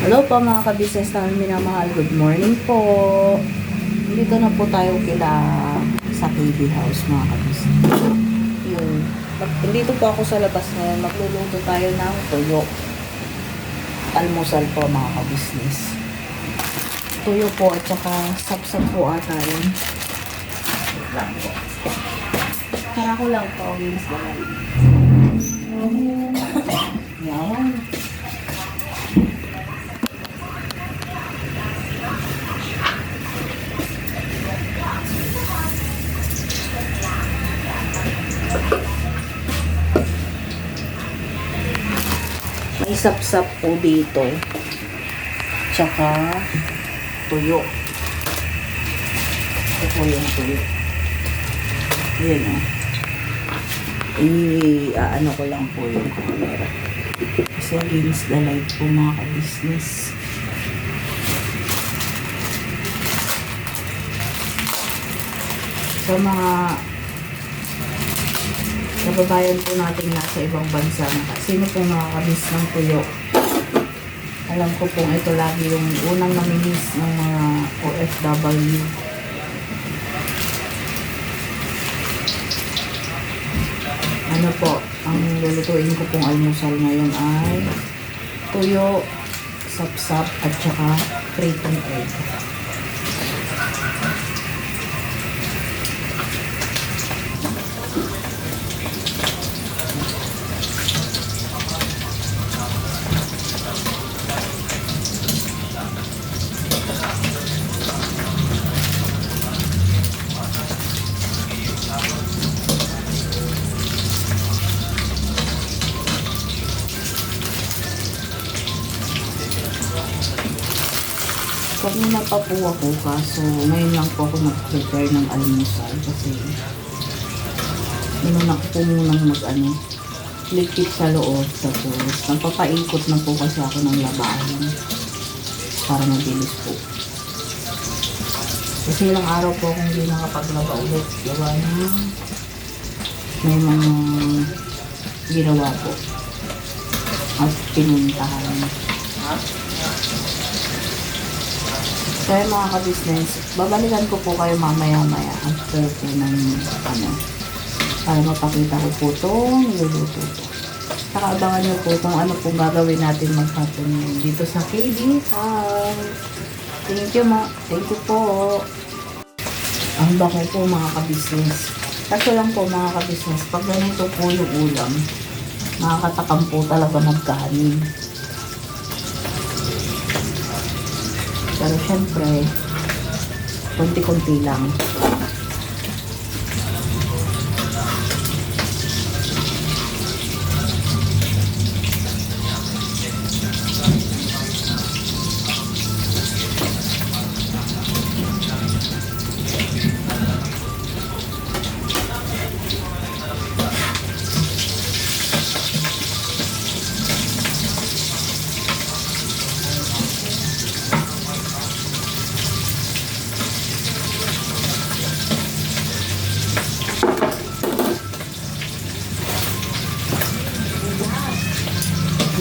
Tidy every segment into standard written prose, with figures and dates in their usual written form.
Hello po mga kabisnes namin minamahal. Good morning po. Dito na po tayo sa KB House mga kabisnes. Yun. Dito po ako sa labas ngayon. Magluluto tayo ng tuyo. Almusal po mga kabisnes. Tuyo po at saka sapsap po ata yun. Kara ko lang po. Yan. May sapsap po dito. Tsaka tuyo. Ito po yung tuyo. Ayan o. Ano ko lang po yung camera. Kasi against the light po mga ka-business. So mga kababayan po natin nasa ibang bansa, sino pong nakakabis ng tuyo, alam ko pong ito lagi yung unang namimiss ng mga OFW. Ano po, ang lulutuin ko pong almusal ngayon ay tuyo, sapsap at saka fried egg. Kanina pa po ako, kaso ngayon lang po ako nag-prepare ng almusal kasi inuna ko po munang likit sa loob, tapos nagpapaikot na po kasi ako ng labahin para mabilis po. Kasi ilang araw po akong hindi nakapaglaba ulit, gawa na may mga ginawa po at pinuntahan. Kaya mga ka-business, babalikan ko po kayo mamaya-maya after po ng para mapakita ko po itong niluluto ko. Saka abangan nyo po kung ano po gagawin natin maghapon dito sa KB House. Thank you po. Ang bako po mga ka-business. Kaso lang po mga ka-business, pag ganito po yung ulam, nakakatakam po talaga magkahanin. Pero syempre, konti-konti lang.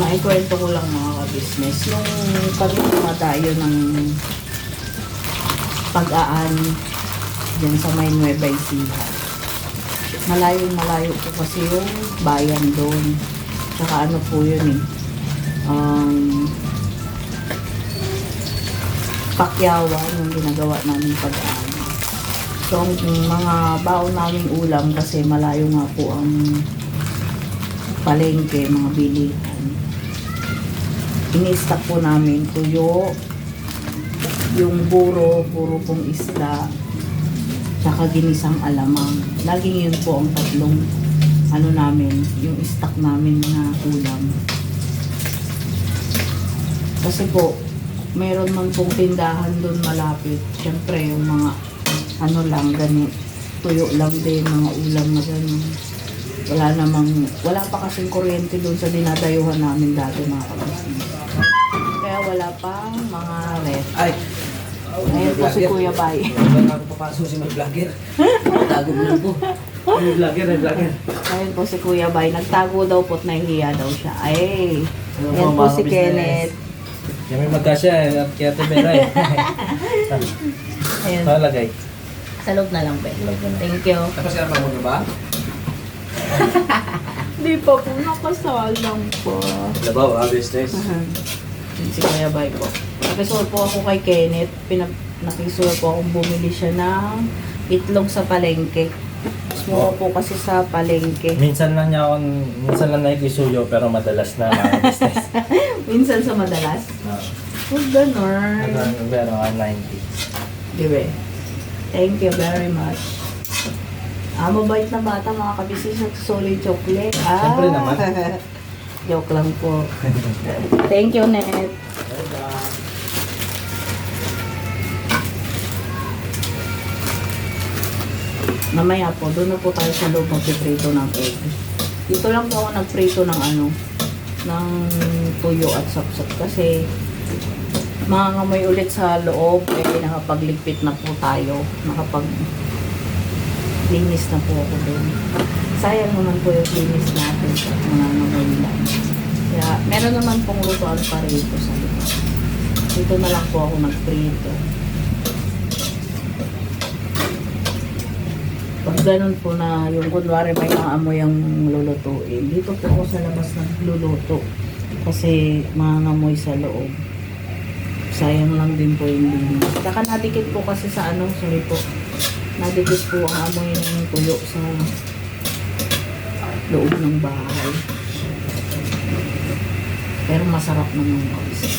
Maikwento ko lang mga ka-business, nung kami tumadayo ng pag-aani dyan sa may Nueva Ecija, malayo po kasi yung bayan doon. Saka ano po yun Pakyawan yung ginagawa namin pag-aani. So ang mga baon namin ulam kasi malayo nga po ang palengke, mga bilihan. ini-stock po namin tuyo, yung buro pong isda, tsaka ginisang alamang. Laging yun po ang tatlong ano namin, yung stock namin na ulam. Kasi po, meron man pong tindahan doon malapit. Siyempre, yung mga ano lang, ganit, tuyo lang din, mga ulam na gano'n. Wala pa kasing kuryente doon sa dinadayuhan namin dati mga kabisnes. Kaya wala pang mga ref. Ay! Ayan po si Kuya Bay. Wala ako papasok si mga vlogger. Tago mo lang po. May vlogger. Ayan po si Kuya Bay. Nagtago daw po't nahihiya daw siya. Ay! Ayan po si Kenneth. Yan may magkasya eh. Kaya tibera eh. Ayan. Palagay. Sa loob na lang, Ben. Thank you. Tapos yan mo ba? Di pa po. Nakasal lang po. Labaw, business. Si Kuya Bay po. Nakisuot po ako kay Kenneth. Nakisuot po akong bumili siya ng itlog sa palengke. Mura po kasi sa palengke. Minsan lang nakikisuyo pero madalas na mga business. Minsan sa madalas. Huwag ganun. Pero 90. Diba? Thank you very much. Mabait na bata mga kabisi sa solid chocolate. Siyempre naman. Joke lang po. Thank you, Net. Mamaya po, doon na po tayo sa loob magpiprito ng egg. Dito lang po ako nagprito ng ng tuyo at sapsap kasi mangangamoy ulit sa loob nakapagligpit na po tayo. Linis na po ako doon. Sayang naman po yung linis natin sa mangangamoy lang. Kaya meron naman pong lutuan pa rito sa loob. Dito na lang po ako nagprito. Pag ganun po na yung kunwari may mga amoy ang lulutuin, dito po ako sa labas nagluluto kasi mga amoy sa loob. Sayang lang din po yung linis. Saka nadikit po kasi sa sorry po, nadikit po ang amoy ng tuyo sa loob ng bahay. Pero masarap naman kasi.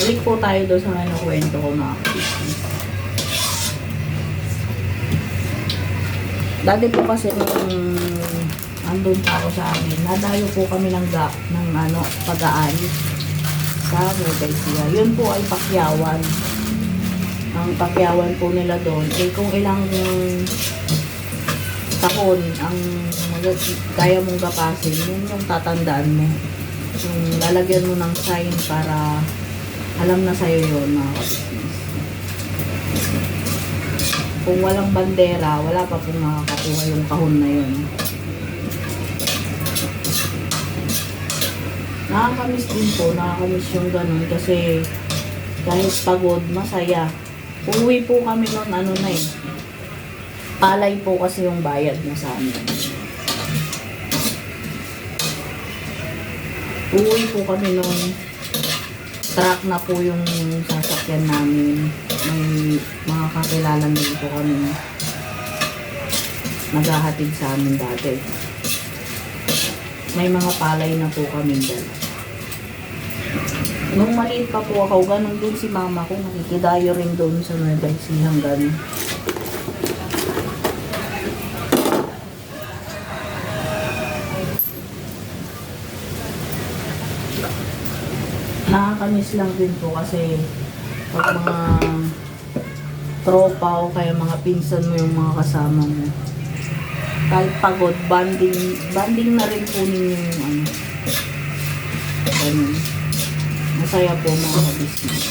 Balik po tayo doon sa kwento ko mga kabisnes. Dati po kasi nung andun pa ako sa amin, nadayo po kami ng pag-aari sa Nueva Ecija. Yun po ay pakyawan. Ang pakyawan po nila doon, kung ilang taon ang kaya mong gapasin, yun yung tatandaan mo. Yung lalagyan mo ng sign para alam na sa'yo yun mga kabisnes. Kung walang bandera, wala pa pong makakakuha yung kahon na yun. Nakakamiss din po, nakakamiss yung ganun kasi kahit pagod, masaya. Uwi po kami nun, palay po kasi yung bayad na sa amin. Uwi po kami nun, truck na po yung sasakyan namin. May mga kakilala dito kami naghahatid sa amin dati. May mga palay na po kami dyan. Nung maliit pa po ako, ganun din si mama ko, nakikidayo rin doon sa Nueva Ecija hanggang nakakamiss lang din po kasi pag mga tropa o kaya mga pinsan mo yung mga kasama mo, kahit pagod, banding na rin po ninyo yung ganun. Masaya po mga business.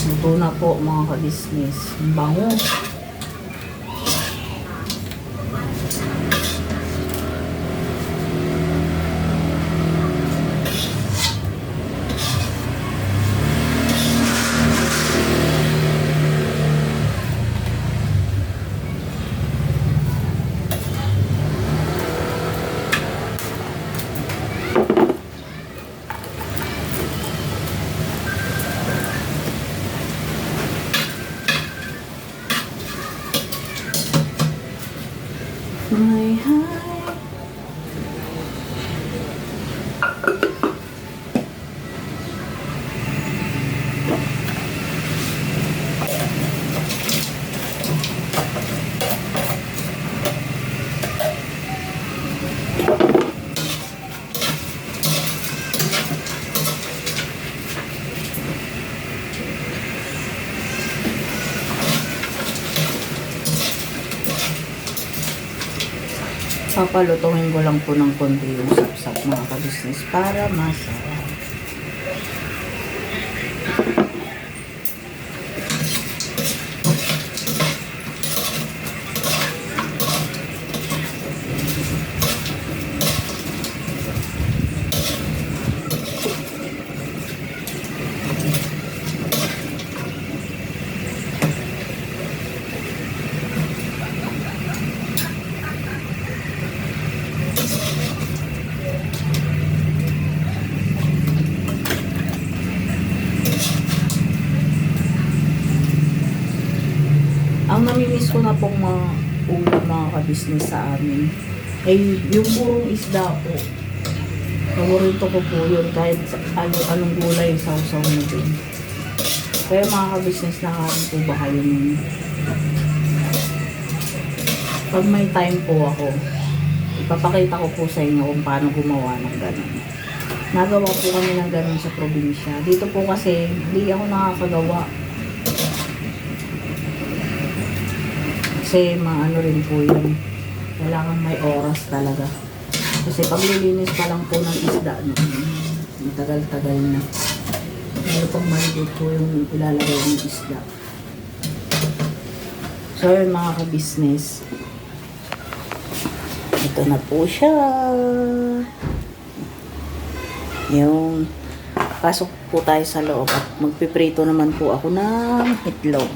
Ito na po mga ka-business. Ang bango. My high. Papalutuin ko lang po ng konti yung sapsap mga kabisnes para masarap. Ang namimiss ko na pong mga ulam mga kabisnes sa amin ay yung purong isda po. Paborito ko po yun kahit anong gulay sausaw na din. Kaya mga kabisnes, nakain po ba kayo nun? Pag may time po ako, ipapakita ko po sa inyo kung paano gumawa ng ganun. Nagawa po kami ng ganun sa probinsya. Dito po kasi hindi ako nakakagawa. Kasi maano rin po yun. Kailangan may oras talaga. Kasi paglilinis pa lang po ng isda, no, matagal-tagal na. Meron pang maligot po yung ilalagay ng isda. So yun mga ka-business. Ito na po siya. Yung pasok po tayo sa loob at magpiprito naman po ako ng itlog.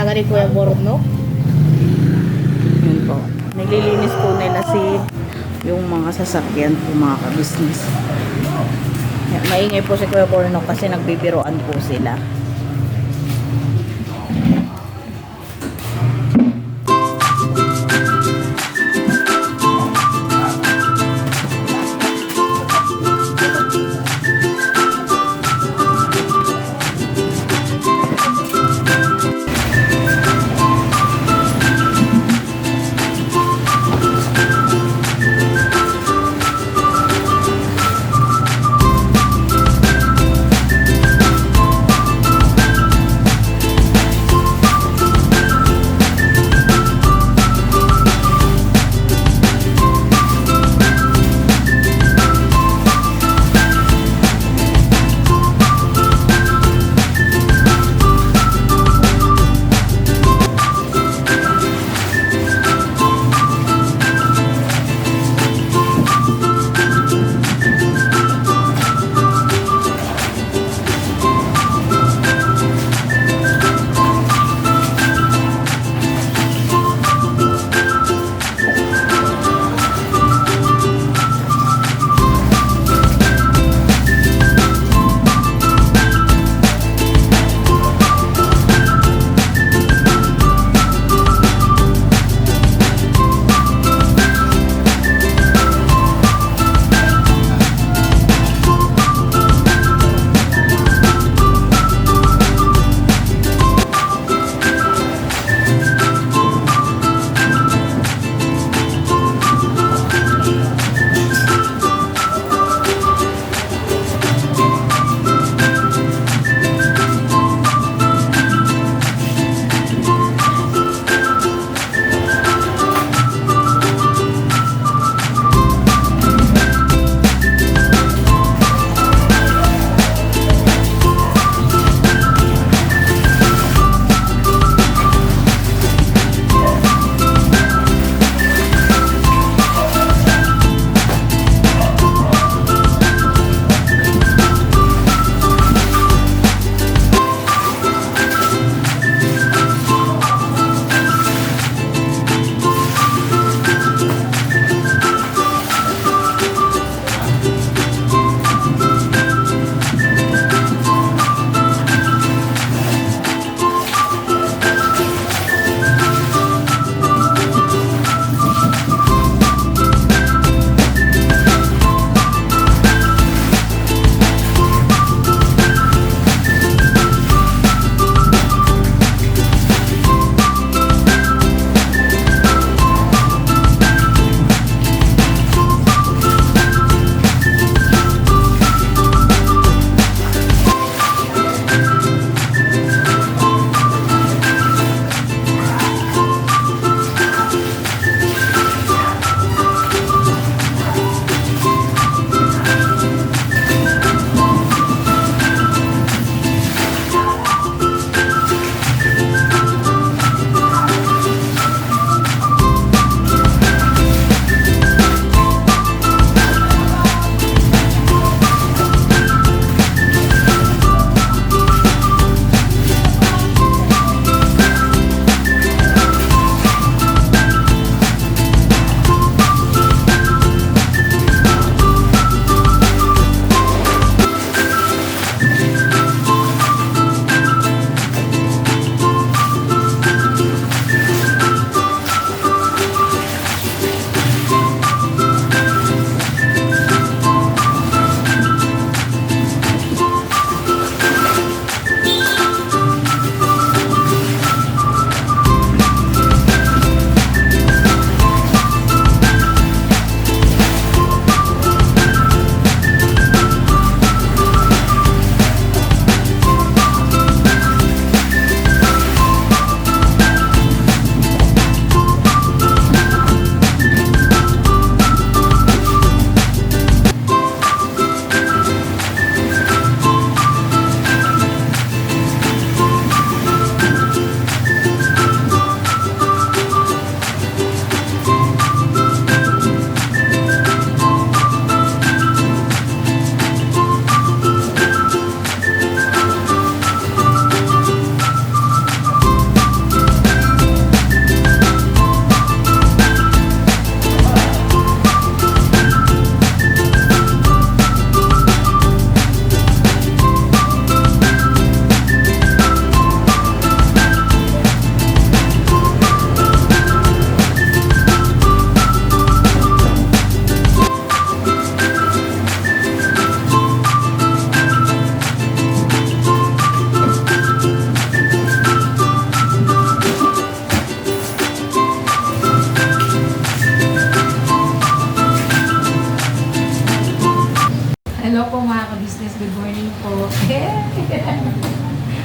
talaga ni Kuya Borno. Yun po. Nililinis po nila yung mga sasakyan po mga ka-business. Maingay po si Kuya Borno kasi nagbibiroan po sila.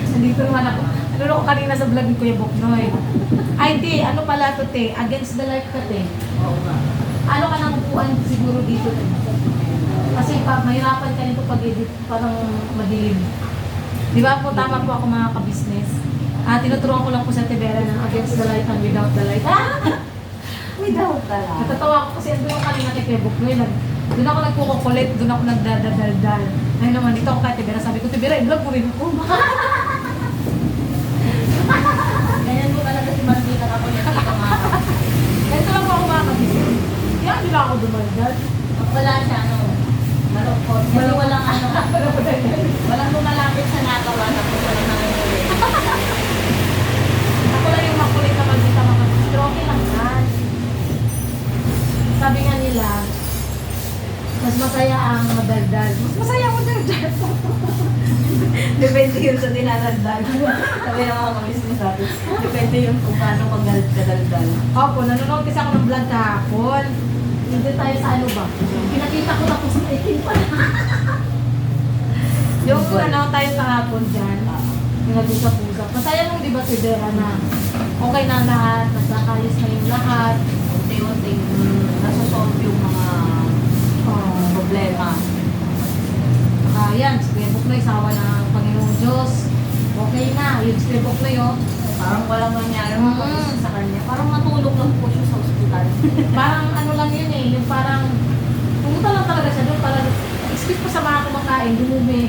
Nandito naman ako. Ano ko kanina sa vlog ni Kuya Boknoy. Ay, di, ano pala to, te? Against the light ka, te. Oo nga. Ano ka nang upuan siguro dito, te? Kasi pag mahirapan ka nito pag-edit, parang madilim. Di ba po, tama po ako mga ka-business. Tinuturuan ko lang po sa Tibera ng against the light and without the light. Without the light. Natatawa ako kasi andun ako kanina kay Kuya Boknoy. Doon ako nagkukukulit, doon ako nagdadaldal. Ngayon naman, dito ako kay Tibera. Sabi ko, Tibera, i-vlog mo rin ako. Ganyan po talaga si Martina ako niya dito mga kapatid. Ganito lang po ako mga ka-business. Kaya hindi lang ako dumaldal. Wala siya, ano, malungkot. Kasi walang ano, walang lumalapit sa nagawa tapos walang nangyayari. Ako lang yung makulit na magdita mga ka-business. Pero okay lang yan. Sabi nga nila, mas masaya ang madaldal. Mas masaya ang madaldal. Depende yun sa dinadaldal. Sabi ng mga business natin. Depende yun kung paano kadaldal. Opo, nanonotice ako ng vlog kahapon. Hindi tayo sa ano ba? Pinakita ko tapos na itin pa na. Yung ano tayo kahapon dyan, nag-usap-usap. Masaya nung di ba si Vera na okay na ang lahat, nagkakayos na yung lahat. Unti-unting nasosolve yung mga problema. Yan, si Kuya Boknoy, sawa na ang Panginoong Diyos. Okay na, yun si Kuya Boknoy, oh. Parang walang nangyari mga sa kanya. Parang matulog lang po siya sa ospital. Parang ano lang yun eh, yung parang pumunta lang talaga siya doon, parang skip ko sa mga kumakain, dumumi.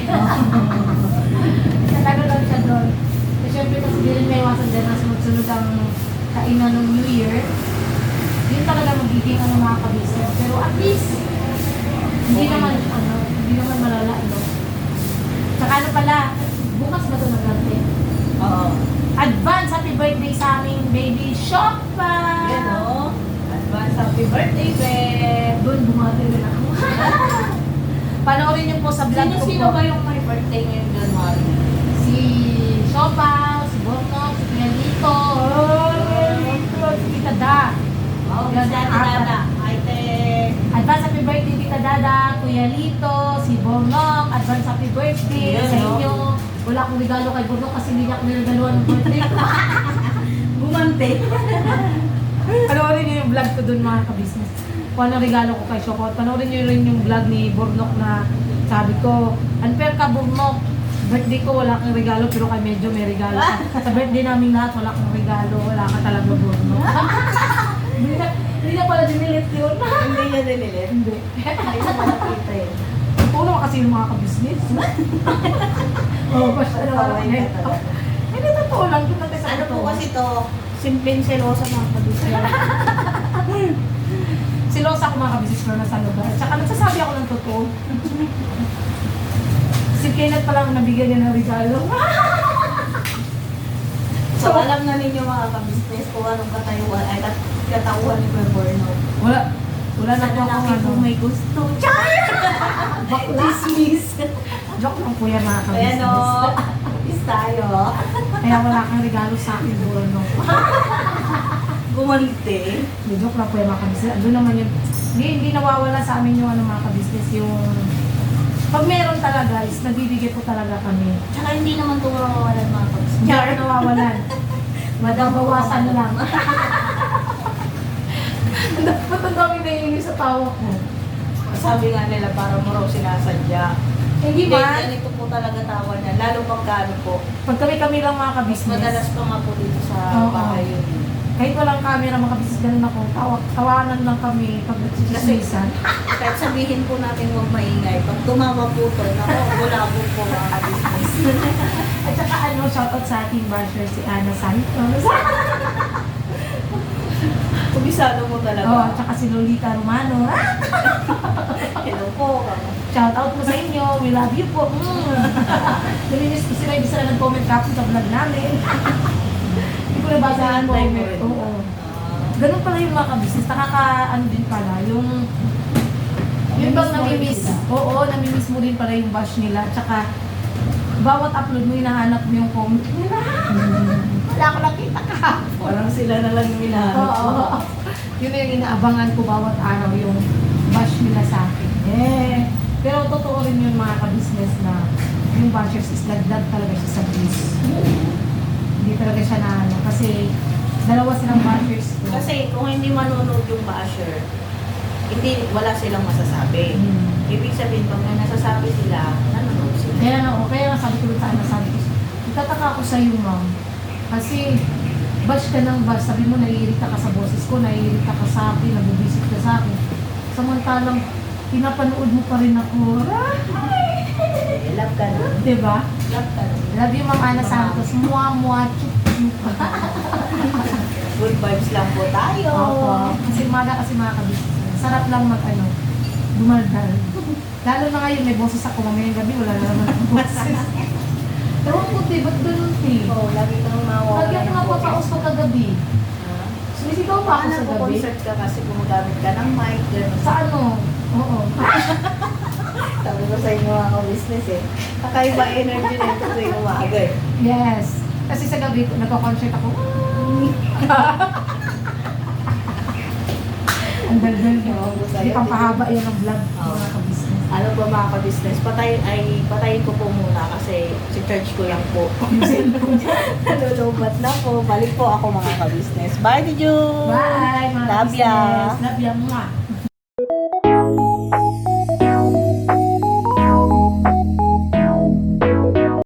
Ano lang siya doon. Kasi syempre kasi di rin may iwasan dyan na sunod-sunod ang kainan ng New Year. Yun talaga magiging ano mga kabisnes. Pero at least, hindi naman malala, no? Tsaka ano pala, bukas ba ito nag-arte? Oo. Advance happy birthday sa aming baby Shoppa! Yan o. Advance happy birthday, Beth! Doon bumati rin ako. Panoorin niyo po sa vlog ko Sino po. ba yung may birthday ngayong January? Si Shoppa, si Bonok, si Pianito, si Tita Da. Oh, Yan, Dada, apat. Dada. Ay, te. Advance happy birthday Tita Dada, Kuya Lito, si Bonok, advance happy birthday Yan, sa no? inyo. Wala akong regalo kay Bonok kasi hindi niya ako niregaluhan ng birthday. Gumante. Panoorin niyo yung vlog ko dun mga ka-business. Kung anong regalo ko kay Shoppa. Panoorin niyo rin yung vlog ni Bornok na sabi ko, unfair ka Bornok. Birthday ko wala kang regalo pero kay medyo may regalo ka. Sa birthday namin lahat wala kang regalo, wala ka talaga Bornok. Hindi na pala dinilit yun. Hindi niya dinilit. Hindi. Hindi siya malakita eh. Puno kasi yung mga ka-business. Oo, basta Ano, na talaga. Hindi, totoo lang. Doon natin sa Ano po totoo. kasi to, simpleng selosa mga kabisya. Silosa ako mga ka-business pero nasa lugar. Tsaka nagsasabi ako ng totoo. Si Kenneth pa lang nabigyan niya ng regalo. So, alam na ninyo mga kabisnes kung anong katayuan, ay katauhan ni Berborno. Wala. Wala na Sa po akong lalaki ano. kung may gusto. Char! Dismiss! Joke lang po yan mga Ayan o, ka-business. is tayo. Kaya wala kang regalo sa akin, Bruno. Gumalte. Hindi, joke lang po yan mga ka-business. Doon naman yun. Hindi nawawala sa amin yung ano, mga ka-business. Yung pag meron talaga, is nabibigay po talaga kami. Tsaka hindi naman tumawawalan mga kabisnes. Hindi ako nawawalan. Madabawasan lang. Dapat ang daming naiingay sa tawa ko. Sabi nga nila, parang mo raw sinasadya. Hindi Hindi, ba? ganito po talaga tawa niya. Lalo pagkano po. Pag kami lang mga Mas ka-business. madalas pa nga po dito sa Oo. bahay yun. Kahit walang camera mga ka-business, ganun ako. Tawanan lang kami pag nagsisimisan. Kahit sabihin po natin huwag maingay. Pag tumawa po to, naku, wala po mga kabisnes. At saka ano, shoutout sa ating basher si Ana Santos. Kubisado mo talaga. Oh, at saka si Lolita Romano. Hello po. Shoutout po sa inyo. We love you po. Namimiss ko sila. Hindi sila nag-comment kapon sa vlog namin. Hindi ko nabasa ang comment. Oo. Ganun pala yung mga ka-business. Nakaka-ano din pala. Yung bang namimiss. Oo, namimiss mo din pala yung bash nila. Tsaka bawat upload mo, hinahanap mo yung comment nila. Wala ko nakita kahapon. Parang sila na lang yung hinahanap Oo. mo. Yun na yung inaabangan ko bawat araw yung bash nila sa akin. Eh. Pero totoo rin yun mga ka-business na yung bashers is lagdag talaga siya sa views. Hindi talaga siya na ano, kasi dalawa silang bashers. Kasi kung hindi manonood yung basher, wala silang masasabi. Ibig sabihin, pag may nasasabi sila, nanonood sila. Kaya nga sabi ko sa sabi ko, itataka ako sa iyo, ma'am. Kasi, bash ka ng bash. Sabi mo, naiirita ka sa boses ko, naiirita ka sa akin, nabubisit ka sa akin. Samantalang, pinapanood mo pa rin ako. Love ka na. Diba? Love ka na. Love you, Ma'am Ana Santos. Mua, chup, chup. Good vibes lang po tayo. Opo. Kasi umaga kasi mga kabisnes. Sarap lang dumaldal. Lalo na ngayon, may boses ako. Mamayang gabi, wala na naman ang boses. Ewan ko, ba't ganun, Oo, lagi kang mawawala. Lagi ako napapaos pagkagabi. Sumisigaw pa ako sa gabi. Concert ka kasi gumagamit ka ng mic. Gano'n. Sa ano? Oo. Sabi ko sa inyo mga business eh. Kakaiba energy na ito tuwing umaga eh. Yes. Kasi sa gabi, nagko-concert ako. Ang daldal niyo. Hindi pang pahaba yan ang vlog. Mga kabisnes. Ano po mga ka-business? Patayin ko po muna kasi si church ko lang po. Nalulubat na po. Balik po ako mga ka-business. Bye, Diju! Bye, mga Love ya! kabisnes. Love ya, mga.